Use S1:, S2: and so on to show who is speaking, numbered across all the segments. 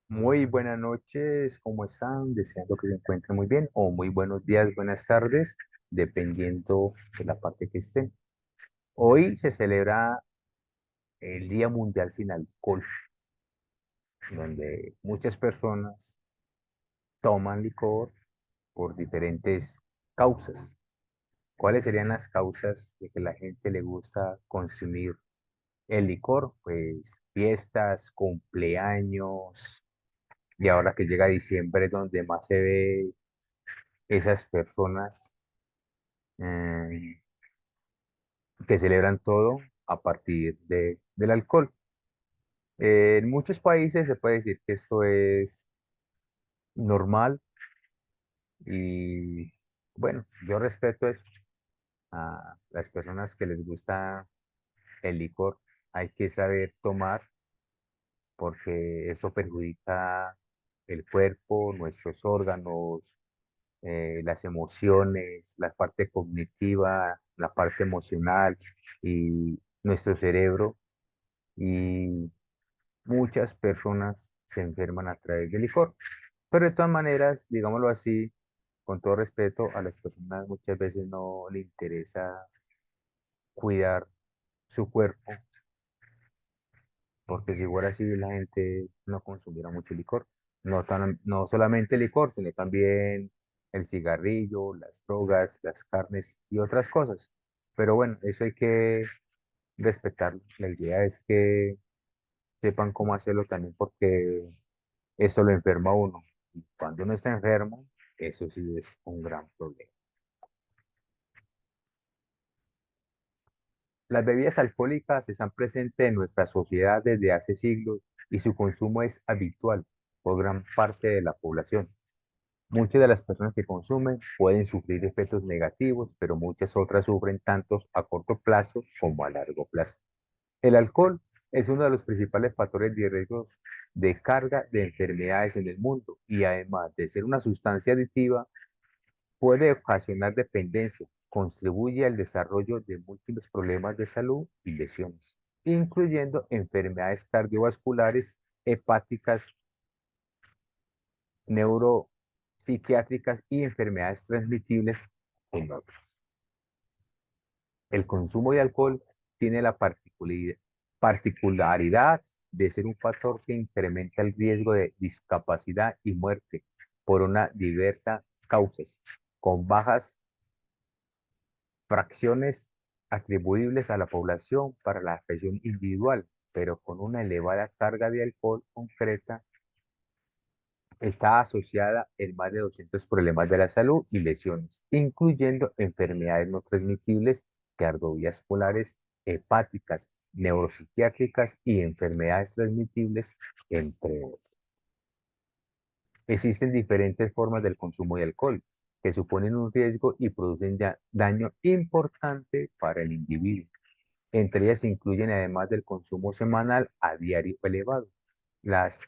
S1: Muy buenas noches, ¿cómo están? Deseando que se encuentren muy bien o muy buenos días, buenas tardes, dependiendo de la parte que estén. Hoy se celebra el Día Mundial sin Alcohol, donde muchas personas toman licor por diferentes causas. ¿Cuáles serían las causas de que la gente le gusta consumir el licor? Pues fiestas, cumpleaños, y ahora que llega diciembre, donde más se ve esas personas eh, que celebran todo a partir del alcohol. En muchos países se puede decir que esto es normal y bueno, yo respeto eso. A las personas que les gusta el licor. Hay que saber tomar porque eso perjudica el cuerpo, nuestros órganos, las emociones, la parte cognitiva, la parte emocional y nuestro cerebro. Y muchas personas se enferman a través del licor. Pero de todas maneras, digámoslo así, con todo respeto, a las personas muchas veces no le interesa cuidar su cuerpo, porque si fuera así, la gente no consumiera mucho licor. No solamente licor, sino también el cigarrillo, las drogas, las carnes y otras cosas. Pero bueno, eso hay que respetarlo. La idea es que sepan cómo hacerlo también porque eso lo enferma a uno. Y cuando uno está enfermo, eso sí es un gran problema. Las bebidas alcohólicas están presentes en nuestra sociedad desde hace siglos y su consumo es habitual por gran parte de la población. Muchas de las personas que consumen pueden sufrir efectos negativos, pero muchas otras sufren tanto a corto plazo como a largo plazo. El alcohol es uno de los principales factores de riesgo de carga de enfermedades en el mundo y además de ser una sustancia adictiva, puede ocasionar dependencia, contribuye al desarrollo de múltiples problemas de salud y lesiones, incluyendo enfermedades cardiovasculares, hepáticas, neuropsiquiátricas y enfermedades transmitibles, entre otras. El consumo de alcohol tiene la particularidad de ser un factor que incrementa el riesgo de discapacidad y muerte por una diversa causas, con bajas fracciones atribuibles a la población para la afección individual, pero con una elevada carga de alcohol concreta, está asociada en más de 200 problemas de la salud y lesiones, incluyendo enfermedades no transmitibles, cardiovasculares, hepáticas, neuropsiquiátricas y enfermedades transmitibles, entre otras. Existen diferentes formas del consumo de alcohol que suponen un riesgo y producen daño importante para el individuo. Entre ellas se incluyen, además del consumo semanal a diario elevado, las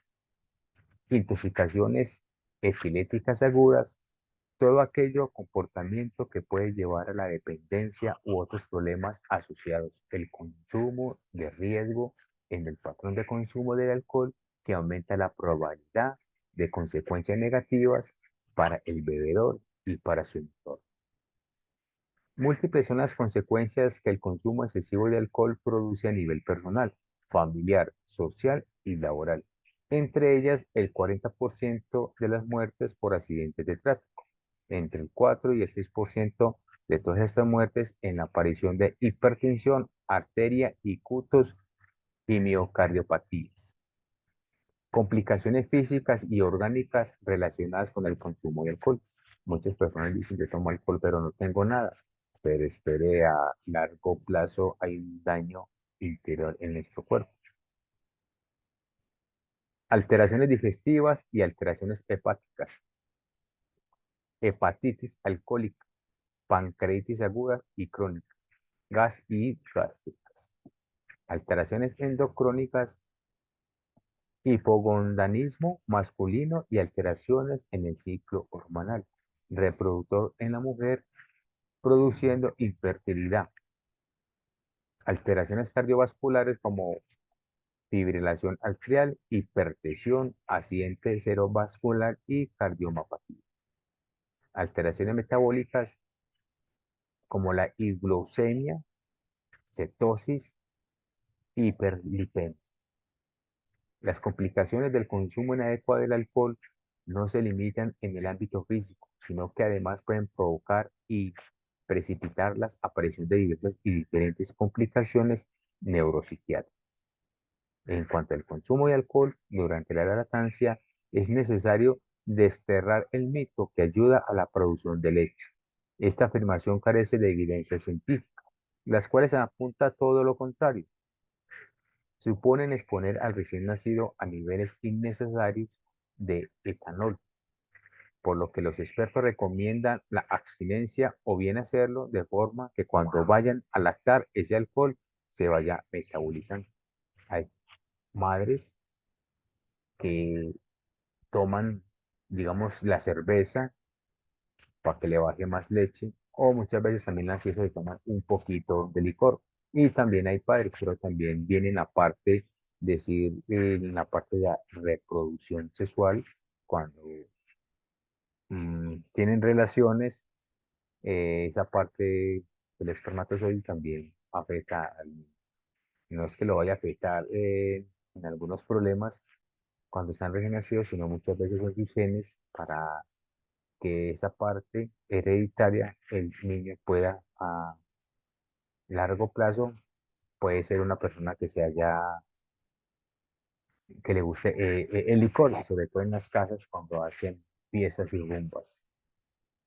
S1: intoxicaciones epiléticas agudas, todo aquello comportamiento que puede llevar a la dependencia u otros problemas asociados. El consumo de riesgo en el patrón de consumo del alcohol que aumenta la probabilidad de consecuencias negativas para el bebedor y para su entorno. Múltiples son las consecuencias que el consumo excesivo de alcohol produce a nivel personal, familiar, social y laboral. Entre ellas, el 40% de las muertes por accidentes de tráfico, entre el 4 y el 6% de todas estas muertes en la aparición de hipertensión, arteria y cutos y miocardiopatías. Complicaciones físicas y orgánicas relacionadas con el consumo de alcohol. Muchas personas dicen, yo tomo alcohol, pero no tengo nada. Pero espere, a largo plazo hay un daño interior en nuestro cuerpo. Alteraciones digestivas y alteraciones hepáticas. Hepatitis alcohólica, pancreatitis aguda y crónica, gas y gástricas. Alteraciones endocrónicas, hipogonadismo masculino y alteraciones en el ciclo hormonal reproductor en la mujer, produciendo infertilidad. Alteraciones cardiovasculares como fibrilación atrial, hipertensión, accidente cerebrovascular y cardiomapatía. Alteraciones metabólicas como la hipoglucemia, cetosis, hiperlipemia. Las complicaciones del consumo inadecuado del alcohol no se limitan en el ámbito físico, sino que además pueden provocar y precipitar la aparición de diversas y diferentes complicaciones neuropsiquiátricas. En cuanto al consumo de alcohol durante la lactancia, es necesario desterrar el mito que ayuda a la producción de leche. Esta afirmación carece de evidencia científica, las cuales apunta todo lo contrario. Suponen exponer al recién nacido a niveles innecesarios de etanol, por lo que los expertos recomiendan la abstinencia o bien hacerlo de forma que cuando vayan a lactar ese alcohol se vaya metabolizando. Hay madres que toman, digamos, la cerveza para que le baje más leche, o muchas veces también las fiestas se toman un poquito de licor. Y también hay padres, pero también viene en la parte, decir, en la parte de la reproducción sexual, cuando tienen relaciones, esa parte del espermatozoide también afecta al niño. No es que lo vaya a afectar en algunos problemas cuando están recién nacidos, sino muchas veces son sus genes para que esa parte hereditaria el niño pueda a largo plazo, puede ser una persona que se haya, que le guste el licor, sobre todo en las casas cuando hacen fiestas y rumbas.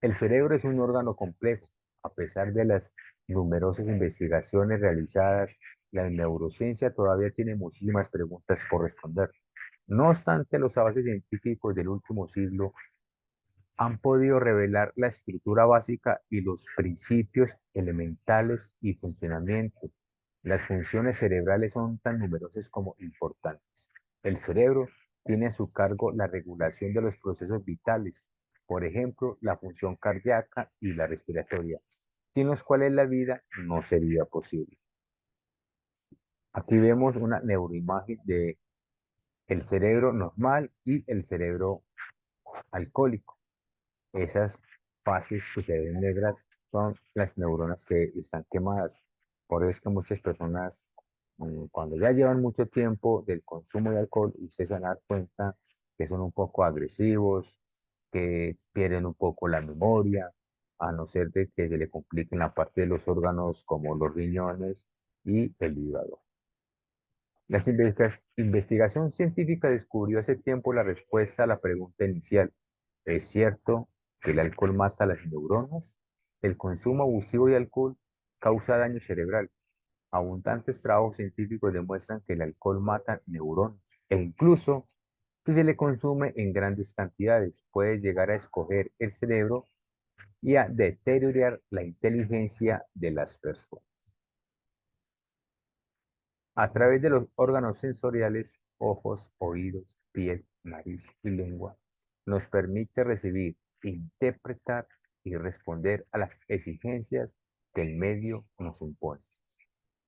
S1: El cerebro es un órgano complejo. A pesar de las numerosas investigaciones realizadas, la neurociencia todavía tiene muchísimas preguntas por responder. No obstante, los avances científicos del último siglo han podido revelar la estructura básica y los principios elementales y funcionamiento. Las funciones cerebrales son tan numerosas como importantes. El cerebro tiene a su cargo la regulación de los procesos vitales, por ejemplo, la función cardíaca y la respiratoria, sin los cuales la vida no sería posible. Aquí vemos una neuroimagen de el cerebro normal y el cerebro alcohólico. Esas fases que se ven negras son las neuronas que están quemadas. Por eso es que muchas personas, cuando ya llevan mucho tiempo del consumo de alcohol, ustedes se van a dar cuenta que son un poco agresivos, que pierden un poco la memoria, a no ser de que se le compliquen la parte de los órganos como los riñones y el hígado. Investigación científica descubrió hace tiempo la respuesta a la pregunta inicial. ¿Es cierto que el alcohol mata las neuronas? El consumo abusivo de alcohol causa daño cerebral. Abundantes trabajos científicos demuestran que el alcohol mata neuronas e incluso si se le consume en grandes cantidades puede llegar a escoger el cerebro y a deteriorar la inteligencia de las personas. A través de los órganos sensoriales, ojos, oídos, piel, nariz y lengua, nos permite recibir, interpretar y responder a las exigencias que el medio nos impone.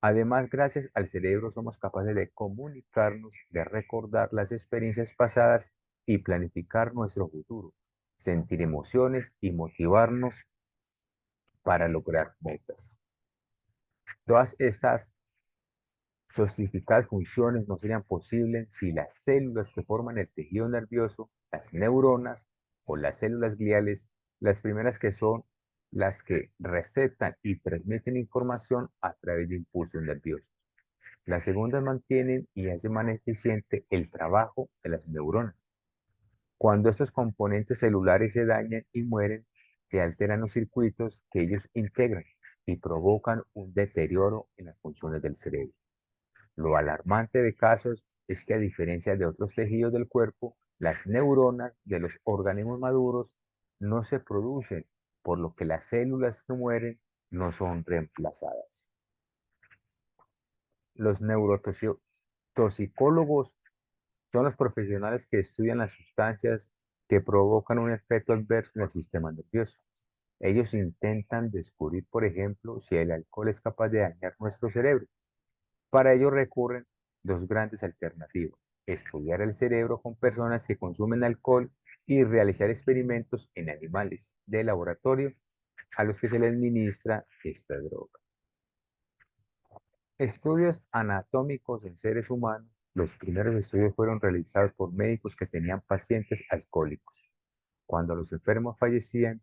S1: Además, gracias al cerebro somos capaces de comunicarnos, de recordar las experiencias pasadas y planificar nuestro futuro, sentir emociones y motivarnos para lograr metas. Todas estas dosificadas funciones no serían posibles si las células que forman el tejido nervioso, las neuronas o las células gliales, las primeras que son las que recetan y transmiten información a través de impulsos nerviosos. Las segundas mantienen y hacen más eficiente el trabajo de las neuronas. Cuando estos componentes celulares se dañan y mueren, se alteran los circuitos que ellos integran y provocan un deterioro en las funciones del cerebro. Lo alarmante de casos es que a diferencia de otros tejidos del cuerpo, las neuronas de los organismos maduros no se producen, por lo que las células que mueren no son reemplazadas. Los neurotoxicólogos son los profesionales que estudian las sustancias que provocan un efecto adverso en el sistema nervioso. Ellos intentan descubrir, por ejemplo, si el alcohol es capaz de dañar nuestro cerebro. Para ello recurren dos grandes alternativas: estudiar el cerebro con personas que consumen alcohol y realizar experimentos en animales de laboratorio a los que se les administra esta droga. Estudios anatómicos en seres humanos. Los primeros estudios fueron realizados por médicos que tenían pacientes alcohólicos. Cuando los enfermos fallecían,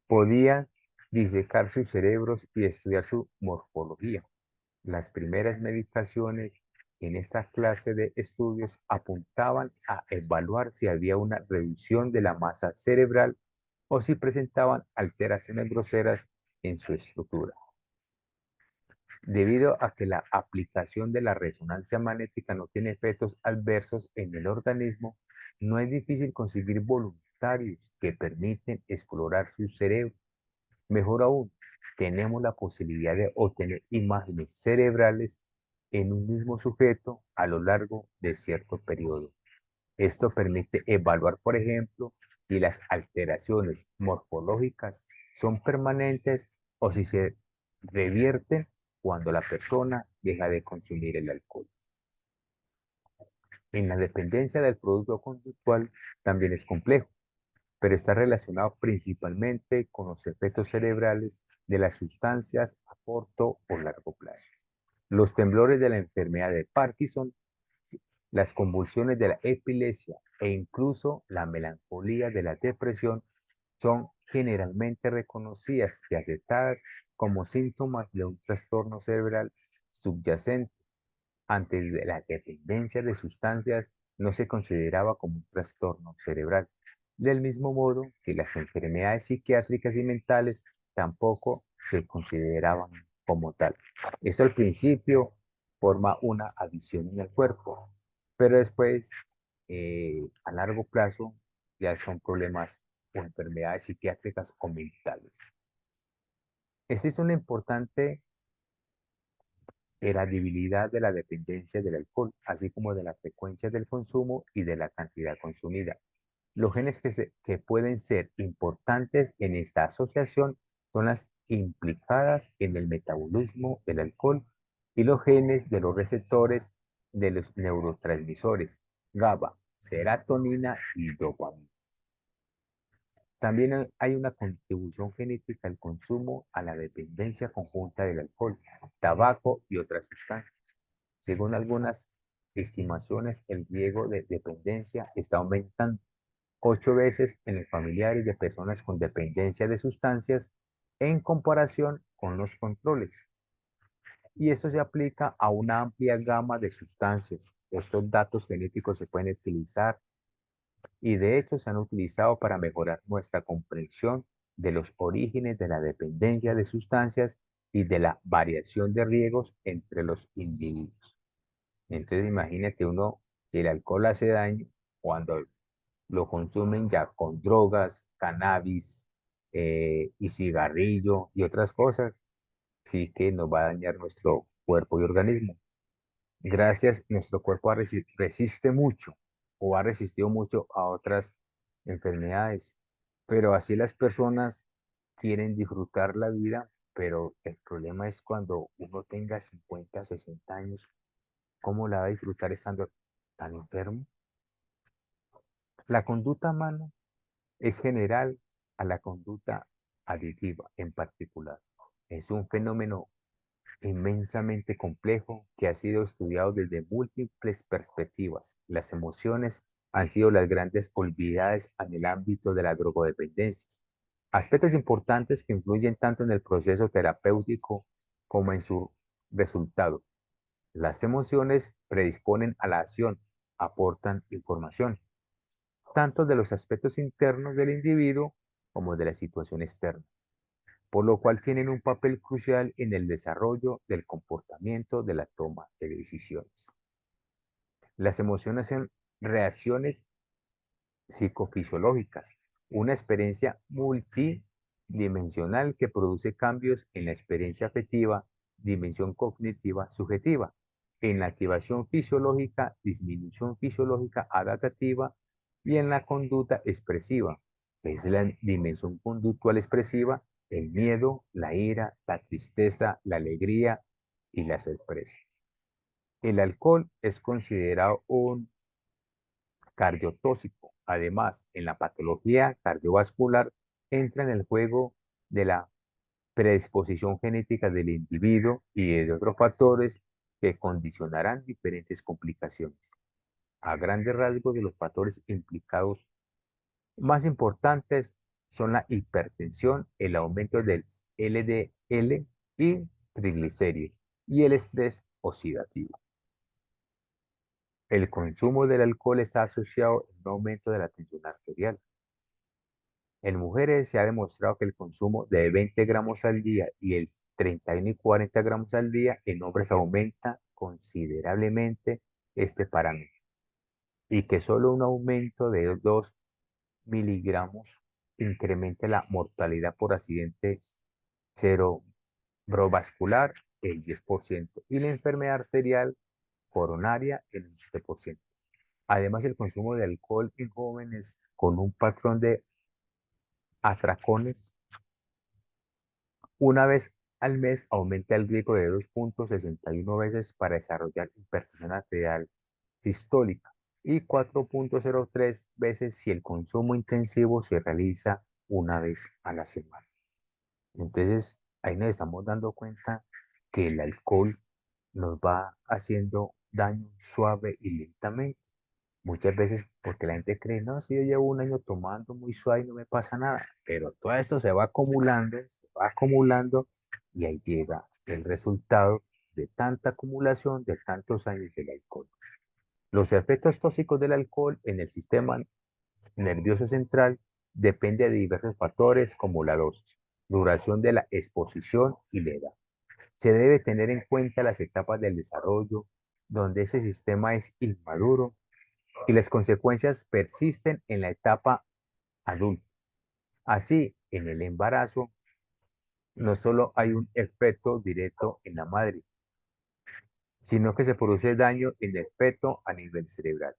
S1: podían disecar sus cerebros y estudiar su morfología. Las primeras medicaciones en esta clase de estudios apuntaban a evaluar si había una reducción de la masa cerebral o si presentaban alteraciones groseras en su estructura. Debido a que la aplicación de la resonancia magnética no tiene efectos adversos en el organismo, no es difícil conseguir voluntarios que permiten explorar su cerebro. Mejor aún, tenemos la posibilidad de obtener imágenes cerebrales en un mismo sujeto a lo largo de cierto periodo. Esto permite evaluar, por ejemplo, si las alteraciones morfológicas son permanentes o si se revierten cuando la persona deja de consumir el alcohol. En la dependencia del producto conductual también es complejo, pero está relacionado principalmente con los efectos cerebrales de las sustancias a corto o largo plazo. Los temblores de la enfermedad de Parkinson, las convulsiones de la epilepsia e incluso la melancolía de la depresión son generalmente reconocidas y aceptadas como síntomas de un trastorno cerebral subyacente. Antes de la dependencia de sustancias no se consideraba como un trastorno cerebral, del mismo modo que las enfermedades psiquiátricas y mentales tampoco se consideraban como tal. Esto al principio forma una adicción en el cuerpo, pero después, a largo plazo, ya son problemas o enfermedades psiquiátricas o mentales. Existe una importante heredabilidad de la dependencia del alcohol, así como de la frecuencia del consumo y de la cantidad consumida. Los genes que pueden ser importantes en esta asociación son las implicadas en el metabolismo del alcohol y los genes de los receptores de los neurotransmisores GABA, serotonina y dopamina. También hay una contribución genética al consumo a la dependencia conjunta del alcohol, tabaco y otras sustancias. Según algunas estimaciones, el riesgo de dependencia está aumentando 8 veces en los familiares de personas con dependencia de sustancias en comparación con los controles. Y esto se aplica a una amplia gama de sustancias. Estos datos genéticos se pueden utilizar y de hecho se han utilizado para mejorar nuestra comprensión de los orígenes de la dependencia de sustancias y de la variación de riesgos entre los individuos. Entonces imagínate uno que el alcohol hace daño cuando lo consumen ya con drogas, cannabis y cigarrillo y otras cosas, sí que nos va a dañar nuestro cuerpo y organismo. Gracias, nuestro cuerpo resiste mucho o ha resistido mucho a otras enfermedades, pero así las personas quieren disfrutar la vida, pero el problema es cuando uno tenga 50, 60 años, ¿cómo la va a disfrutar estando tan enfermo? La conducta humana es general a la conducta aditiva en particular. Es un fenómeno inmensamente complejo que ha sido estudiado desde múltiples perspectivas. Las emociones han sido las grandes olvidadas en el ámbito de la drogodependencia. Aspectos importantes que influyen tanto en el proceso terapéutico como en su resultado. Las emociones predisponen a la acción, aportan información, tanto de los aspectos internos del individuo como de la situación externa, por lo cual tienen un papel crucial en el desarrollo del comportamiento de la toma de decisiones. Las emociones son reacciones psicofisiológicas, una experiencia multidimensional que produce cambios en la experiencia afectiva, dimensión cognitiva subjetiva, en la activación fisiológica, disminución fisiológica adaptativa y en la conducta expresiva, que es la dimensión conductual expresiva, el miedo, la ira, la tristeza, la alegría y la sorpresa. El alcohol es considerado un cardiotóxico. Además, en la patología cardiovascular entra en el juego de la predisposición genética del individuo y de otros factores que condicionarán diferentes complicaciones. A grandes rasgos de los factores implicados más importantes son la hipertensión, el aumento del LDL y triglicéridos y el estrés oxidativo. El consumo del alcohol está asociado a un aumento de la tensión arterial. En mujeres se ha demostrado que el consumo de 20 gramos al día y el 31 y 40 gramos al día en hombres aumenta considerablemente este parámetro y que solo un aumento de 2 miligramos incrementa la mortalidad por accidente cerebrovascular el 10% y la enfermedad arterial coronaria el 11%. Además, el consumo de alcohol en jóvenes con un patrón de atracones una vez al mes aumenta el riesgo de 2,61 veces para desarrollar hipertensión arterial sistólica y 4,03 veces si el consumo intensivo se realiza una vez a la semana. Entonces, ahí nos estamos dando cuenta que el alcohol nos va haciendo daño suave y lentamente. Muchas veces porque la gente cree, no, si yo llevo un año tomando muy suave y no me pasa nada, pero todo esto se va acumulando y ahí llega el resultado de tanta acumulación de tantos años del alcohol. Los efectos tóxicos del alcohol en el sistema nervioso central depende de diversos factores como la dosis, duración de la exposición y la edad. Se debe tener en cuenta las etapas del desarrollo donde ese sistema es inmaduro y las consecuencias persisten en la etapa adulta. Así, en el embarazo no solo hay un efecto directo en la madre, sino que se produce daño en el feto a nivel cerebral.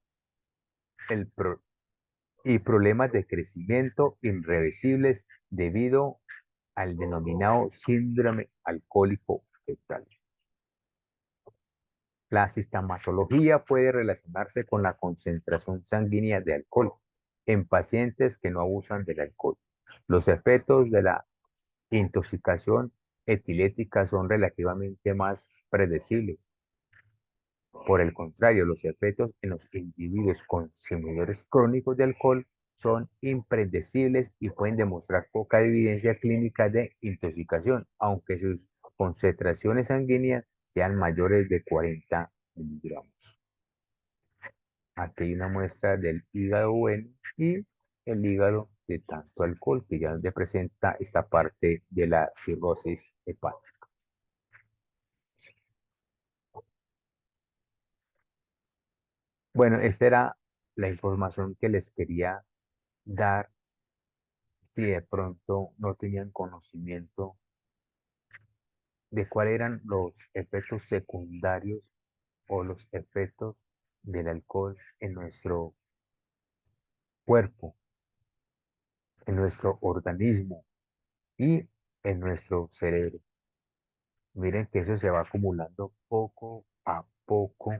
S1: El pro- y problemas de crecimiento irreversibles debido al denominado síndrome alcohólico fetal. La sintomatología puede relacionarse con la concentración sanguínea de alcohol en pacientes que no abusan del alcohol. Los efectos de la intoxicación etilética son relativamente más predecibles. Por el contrario, los efectos en los individuos consumidores crónicos de alcohol son impredecibles y pueden demostrar poca evidencia clínica de intoxicación, aunque sus concentraciones sanguíneas sean mayores de 40 miligramos. Aquí hay una muestra del hígado bueno y el hígado de tanto alcohol, que ya representa esta parte de la cirrosis hepática. Bueno, esta era la información que les quería dar si de pronto no tenían conocimiento de cuáles eran los efectos secundarios o los efectos del alcohol en nuestro cuerpo, en nuestro organismo y en nuestro cerebro. Miren que eso se va acumulando poco a poco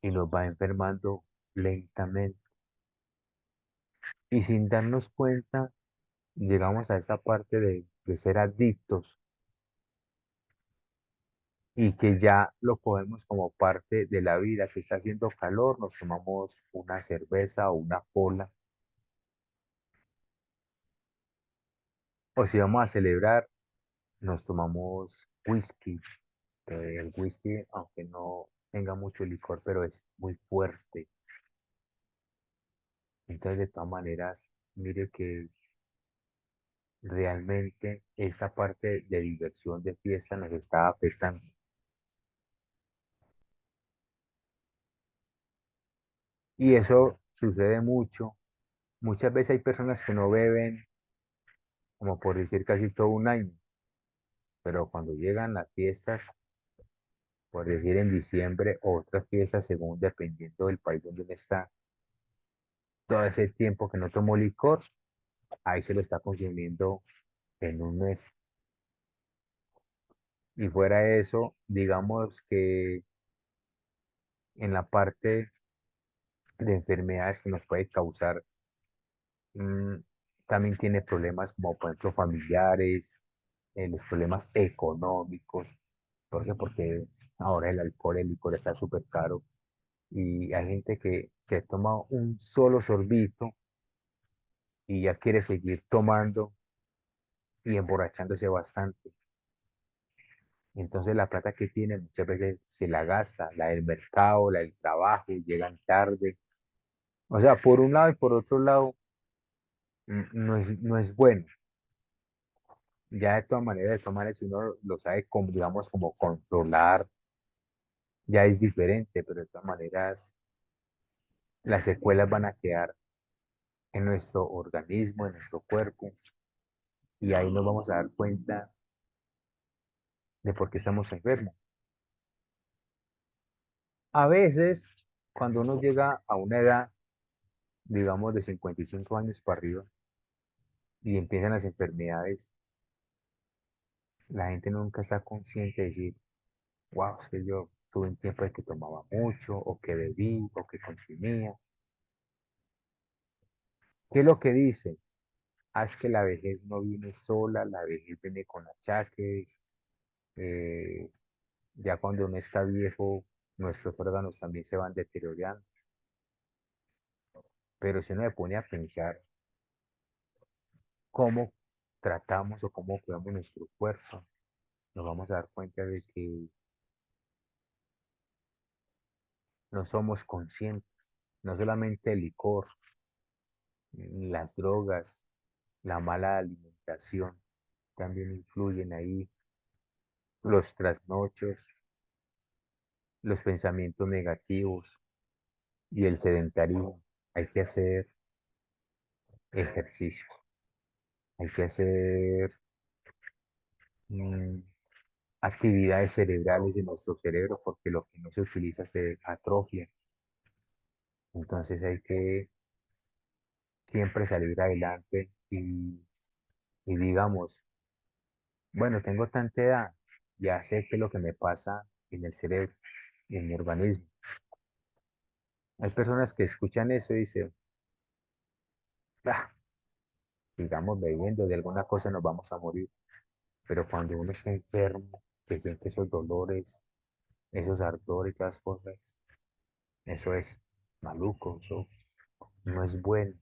S1: y nos va enfermando lentamente. Y sin darnos cuenta, llegamos a esa parte de ser adictos y que ya lo podemos como parte de la vida, que está haciendo calor, nos tomamos una cerveza o una cola, o si vamos a celebrar, nos tomamos whisky. El whisky, aunque no tenga mucho licor, pero es muy fuerte. Entonces, de todas maneras, mire que realmente esta parte de diversión, de fiesta, nos está afectando. Y eso sucede mucho. Muchas veces hay personas que no beben, como por decir casi todo un año, pero cuando llegan las fiestas, por decir en diciembre o otras fiestas, según dependiendo del país donde uno está, todo ese tiempo que no tomó licor, ahí se lo está consumiendo en un mes. Y fuera de eso, digamos que en la parte de enfermedades que nos puede causar, mm, también tiene problemas como por ejemplo familiares, los problemas económicos. ¿Por qué? Porque ahora el licor está súper caro y hay gente que se toma un solo sorbito y ya quiere seguir tomando y emborrachándose bastante. Entonces la plata que tiene muchas veces se la gasta, la del mercado, la del trabajo, llegan tarde. O sea, por un lado y por otro lado, no es bueno. Ya de todas maneras, de todas maneras, si uno lo sabe, como, digamos, como controlar, ya es diferente, pero de todas maneras, las secuelas van a quedar en nuestro organismo, en nuestro cuerpo, y ahí nos vamos a dar cuenta de por qué estamos enfermos. A veces, cuando uno llega a una edad, digamos, de 55 años para arriba, y empiezan las enfermedades, la gente nunca está consciente de decir, wow, es que yo tuve un tiempo en que tomaba mucho, o que bebí, o que consumía. ¿Qué es lo que dice? Ah, es que la vejez no viene sola, la vejez viene con achaques. eh, ya cuando uno está viejo, nuestros órganos también se van deteriorando. Pero si uno se pone a pensar cómo tratamos o cómo cuidamos nuestro cuerpo, nos vamos a dar cuenta de que no somos conscientes. No solamente el licor, las drogas, la mala alimentación también influyen ahí, los trasnochos, los pensamientos negativos y el sedentarismo. Hay que hacer ejercicio, hay que hacer mm, actividades cerebrales en nuestro cerebro porque lo que no se utiliza se atrofia. Entonces hay que siempre salir adelante y digamos, bueno, tengo tanta edad, ya sé qué es lo que me pasa en el cerebro, en mi organismo. Hay personas que escuchan eso y dicen, ah, sigamos bebiendo, de alguna cosa nos vamos a morir. Pero cuando uno está enfermo, que siente esos dolores, esos ardores y todas las cosas, eso es maluco, eso no es bueno.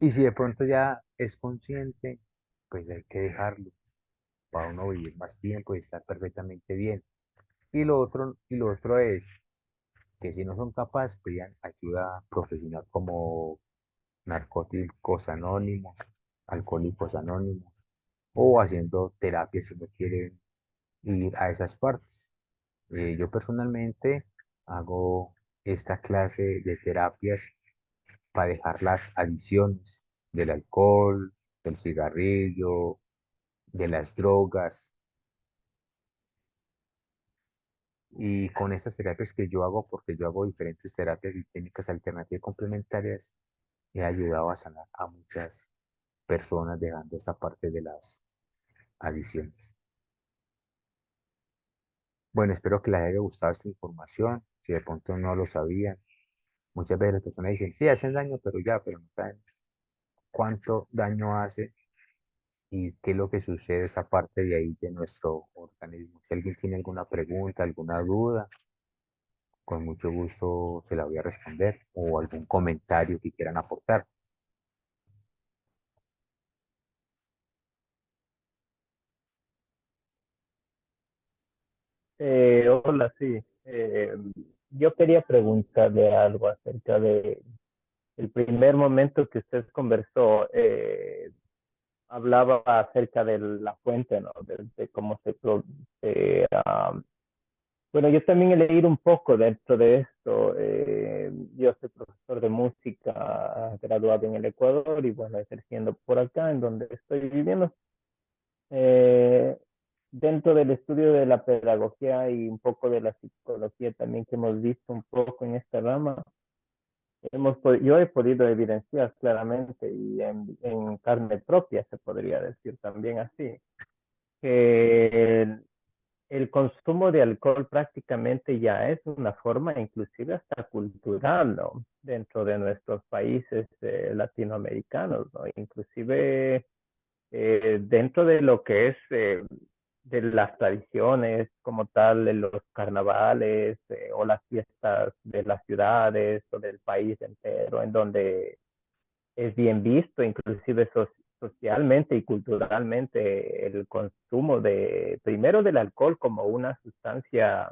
S1: Y si de pronto ya es consciente, pues hay que dejarlo para uno vivir más tiempo y estar perfectamente bien. Y lo otro es que si no son capaces, pidan ayuda profesional como narcóticos anónimos, alcohólicos anónimos, o haciendo terapia si no quieren ir a esas partes. Yo personalmente hago esta clase de terapias para dejar las adicciones del alcohol, del cigarrillo, de las drogas. Y con estas terapias que yo hago, porque yo hago diferentes terapias y técnicas alternativas y complementarias, he ayudado a sanar a muchas personas dejando esta parte de las adicciones. Bueno, espero que les haya gustado esta información. Si de pronto no lo sabían, muchas veces las personas dicen, sí, hacen daño, pero no saben cuánto daño hace y qué es lo que sucede esa parte de ahí de nuestro organismo. Si alguien tiene alguna pregunta, alguna duda, con mucho gusto se la voy a responder o algún comentario que quieran aportar.
S2: Hola, sí. Yo quería preguntarle algo acerca de el primer momento que usted conversó. Hablaba acerca de la fuente, ¿no? De cómo bueno, yo también he leído un poco dentro de esto. Yo soy profesor de música, graduado en el Ecuador y bueno, ejerciendo por acá, en donde estoy viviendo. Eh, Dentro del estudio de la pedagogía y un poco de la psicología también que hemos visto un poco en esta rama, yo he podido evidenciar claramente y en carne propia, se podría decir también así, que el consumo de alcohol prácticamente ya es una forma inclusive hasta cultural, ¿no? Dentro de nuestros países latinoamericanos, ¿no? Inclusive dentro de lo que es de las tradiciones como tal, de los carnavales o las fiestas de las ciudades o del país entero, en donde es bien visto, inclusive socialmente y culturalmente, el consumo de, primero del alcohol como una sustancia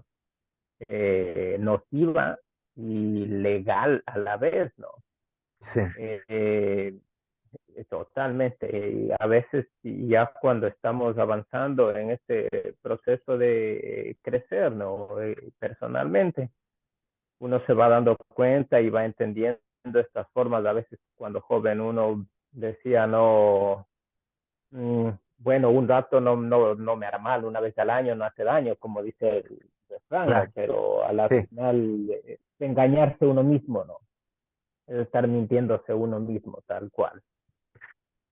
S2: nociva y legal a la vez, ¿no?
S1: Sí,
S2: Eh, eh, Totalmente. Y a veces ya cuando estamos avanzando en este proceso de crecer, ¿no? Personalmente, uno se va dando cuenta y va entendiendo estas formas. A veces cuando joven uno decía, no, mm, bueno, un rato no me hará mal, una vez al año no hace daño, como dice el refrán, ¿no?
S1: claro,
S2: Pero a la
S1: sí.
S2: final, engañarse uno mismo, ¿no? Estar mintiéndose uno mismo, tal cual.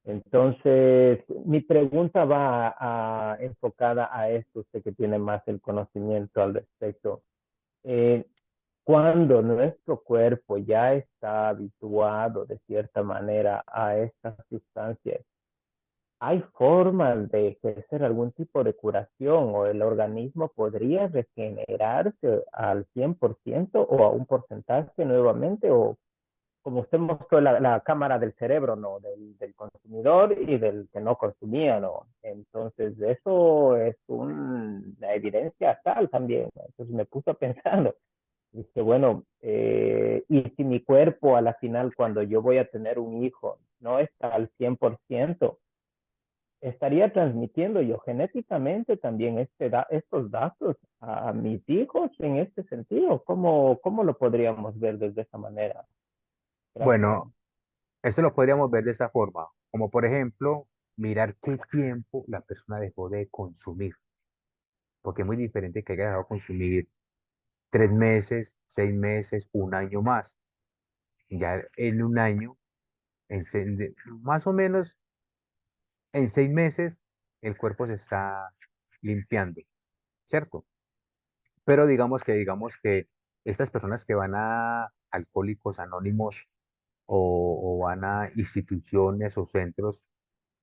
S2: Entonces, mi pregunta va enfocada a esto, usted que tiene más el conocimiento al respecto. Eh, Cuando nuestro cuerpo ya está habituado de cierta manera a estas sustancias, ¿hay formas de ejercer algún tipo de curación o el organismo podría regenerarse al 100% o a un porcentaje nuevamente? ¿O como usted mostró la cámara del cerebro, ¿no? Del consumidor y del que no consumía, ¿no? Entonces, eso es una evidencia tal también, ¿no? Entonces me puso pensando, dije, bueno, y si mi cuerpo a la final, cuando yo voy a tener un hijo, no está al 100%, estaría transmitiendo yo genéticamente también estos datos a mis hijos en este sentido. ¿Cómo lo podríamos ver desde esa manera? Gracias.
S1: Bueno, eso lo podríamos ver de esta forma, como por ejemplo, mirar qué tiempo la persona dejó de consumir, porque es muy diferente que haya dejado de consumir 3 meses, 6 meses, un año más. Ya en un año, más o menos en 6 meses, el cuerpo se está limpiando, ¿cierto? Pero digamos que estas personas que van a Alcohólicos Anónimos o van a instituciones o centros,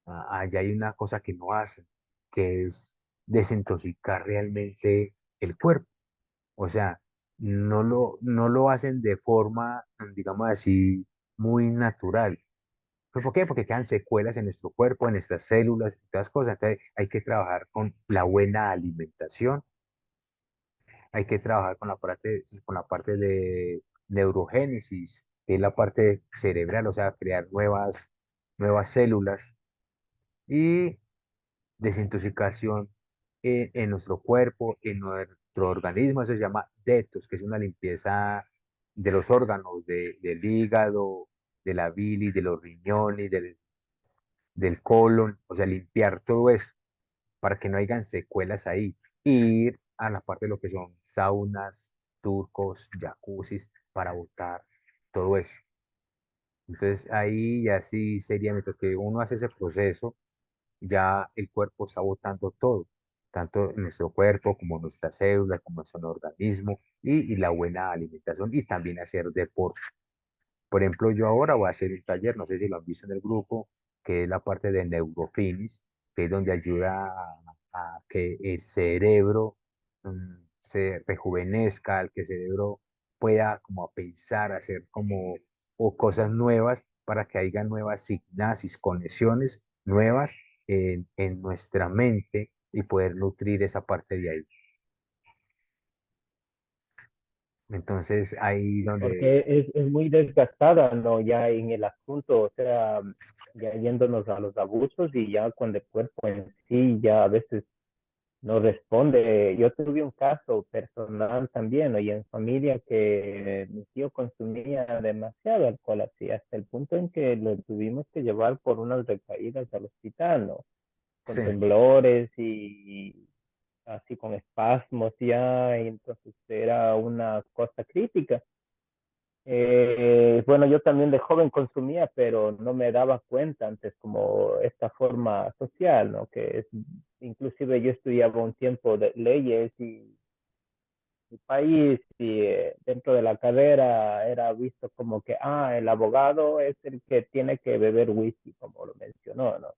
S1: allá hay una cosa que no hacen, que es desintoxicar realmente el cuerpo. O sea, no lo hacen de forma, digamos así, muy natural. ¿Pero por qué? Porque quedan secuelas en nuestro cuerpo, en nuestras células, en todas las cosas. Entonces hay que trabajar con la buena alimentación, hay que trabajar con la parte de neurogénesis, que es la parte cerebral, o sea, crear nuevas células y desintoxicación en nuestro cuerpo, en nuestro organismo. Eso se llama detox, que es una limpieza de los órganos, del hígado, de la bilis, de los riñones, del colon, o sea, limpiar todo eso para que no hayan secuelas ahí. Y ir a la parte de lo que son saunas, turcos, jacuzzis, para botar todo eso. Entonces ahí ya sí sería, mientras que uno hace ese proceso, ya el cuerpo está botando todo, tanto nuestro cuerpo como nuestras células, como nuestro organismo y la buena alimentación y también hacer deporte. Por ejemplo, yo ahora voy a hacer un taller, no sé si lo han visto en el grupo, que es la parte de neurofinis, que es donde ayuda a que el cerebro se rejuvenezca, que el cerebro pueda como a pensar, hacer como o cosas nuevas para que haya nuevas sinapsis, conexiones nuevas en nuestra mente y poder nutrir esa parte de ahí. Entonces, ahí donde,
S2: Porque es muy desgastada, ¿no? Ya en el asunto, o sea, ya yéndonos a los abusos y ya cuando el cuerpo en sí ya a veces no responde. Yo tuve un caso personal también, ¿no? Y en familia que mi tío consumía demasiado alcohol así, hasta el punto en que lo tuvimos que llevar por unas recaídas al hospital, ¿no? Con
S1: sí,
S2: temblores y así con espasmos ya, y entonces era una cosa crítica. Bueno, yo también de joven consumía, pero no me daba cuenta antes como esta forma social, ¿no? Que es, inclusive yo estudiaba un tiempo de leyes y mi país y dentro de la carrera era visto como que, el abogado es el que tiene que beber whisky, como lo mencionó, ¿no?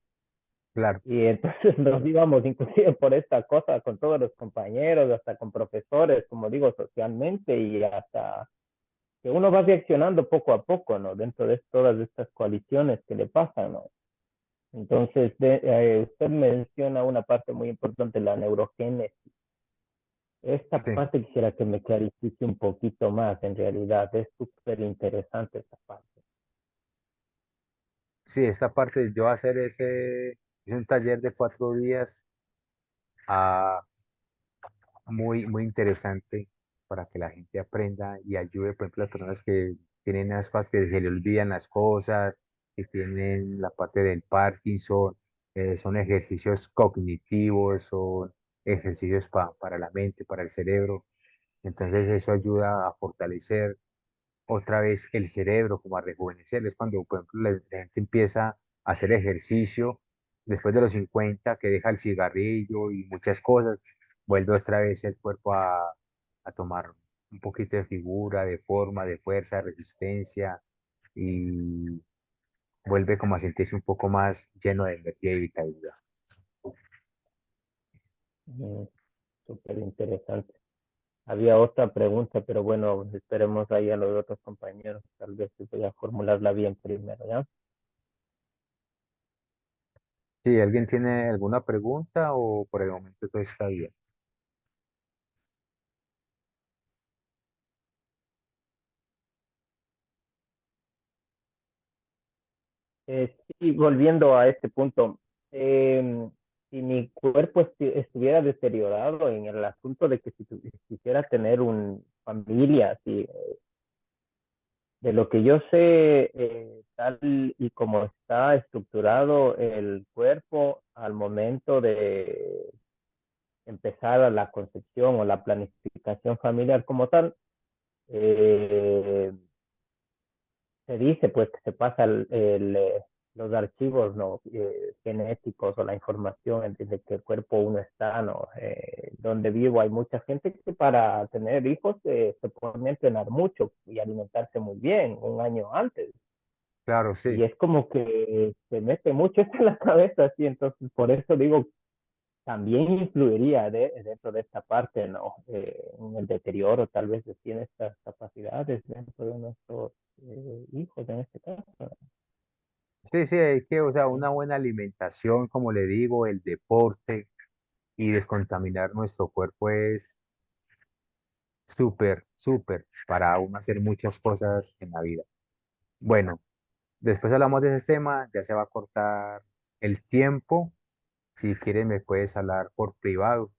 S1: Claro,
S2: Y entonces nos íbamos inclusive por esta cosa con todos los compañeros, hasta con profesores, como digo, socialmente y hasta que uno va reaccionando poco a poco, ¿no? Dentro de todas estas coaliciones que le pasan, ¿no? Entonces, usted menciona una parte muy importante, la neurogénesis. Esta
S1: sí.
S2: parte quisiera que me clarifique un poquito más, en realidad, es súper interesante esta parte.
S1: Sí, esta parte, yo hacer ese, es un taller de 4 días, ah, muy interesante para que la gente aprenda y ayude, por ejemplo, a las personas que tienen aspas, que se le olvidan las cosas, que tienen la parte del Parkinson, son ejercicios cognitivos, son ejercicios para la mente, para el cerebro. Entonces eso ayuda a fortalecer otra vez el cerebro, como a rejuvenecer. Es cuando, por ejemplo, la gente empieza a hacer ejercicio después de los 50, que deja el cigarrillo y muchas cosas, vuelve otra vez el cuerpo a tomar un poquito de figura, de forma, de fuerza, de resistencia y vuelve como a sentirse un poco más lleno de energía y vitalidad.
S2: Mm, súper interesante. Había otra pregunta, pero bueno, esperemos ahí a los otros compañeros. Tal vez voy a formularla bien primero, ¿ya?
S1: Si alguien tiene alguna pregunta o por el momento todo está bien.
S2: Sí, volviendo a este punto, si mi cuerpo estuviera deteriorado en el asunto de que si quisiera tener una familia, así, de lo que yo sé, tal y como está estructurado el cuerpo al momento de empezar a la concepción o la planificación familiar como tal, eh, se dice pues que se pasa los archivos no genéticos o la información desde que el cuerpo uno está, ¿no? Donde vivo hay mucha gente que para tener hijos se pone a entrenar mucho y alimentarse muy bien un año antes.
S1: Claro,
S2: Y
S1: sí.
S2: es como que se mete mucho esto en la cabeza, así, entonces por eso digo, también influiría dentro de esta parte, ¿no? En el deterioro tal vez de tiene estas capacidades dentro de nuestros hijos en este caso.
S1: Sí, sí, hay que, o sea,
S2: Sí,
S1: una buena alimentación, como le digo, el deporte y descontaminar nuestro cuerpo es súper para uno hacer muchas cosas en la vida. Bueno, después hablamos de ese tema, ya se va a cortar el tiempo. Si quieres me puedes hablar por privado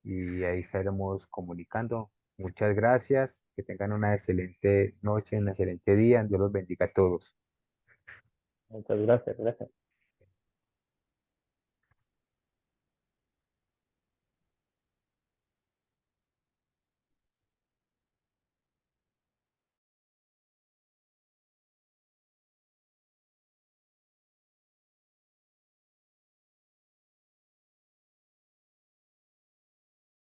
S1: y ahí estaremos comunicando. Muchas gracias, que tengan una excelente noche, un excelente día, Dios los bendiga a todos.
S2: muchas gracias, gracias.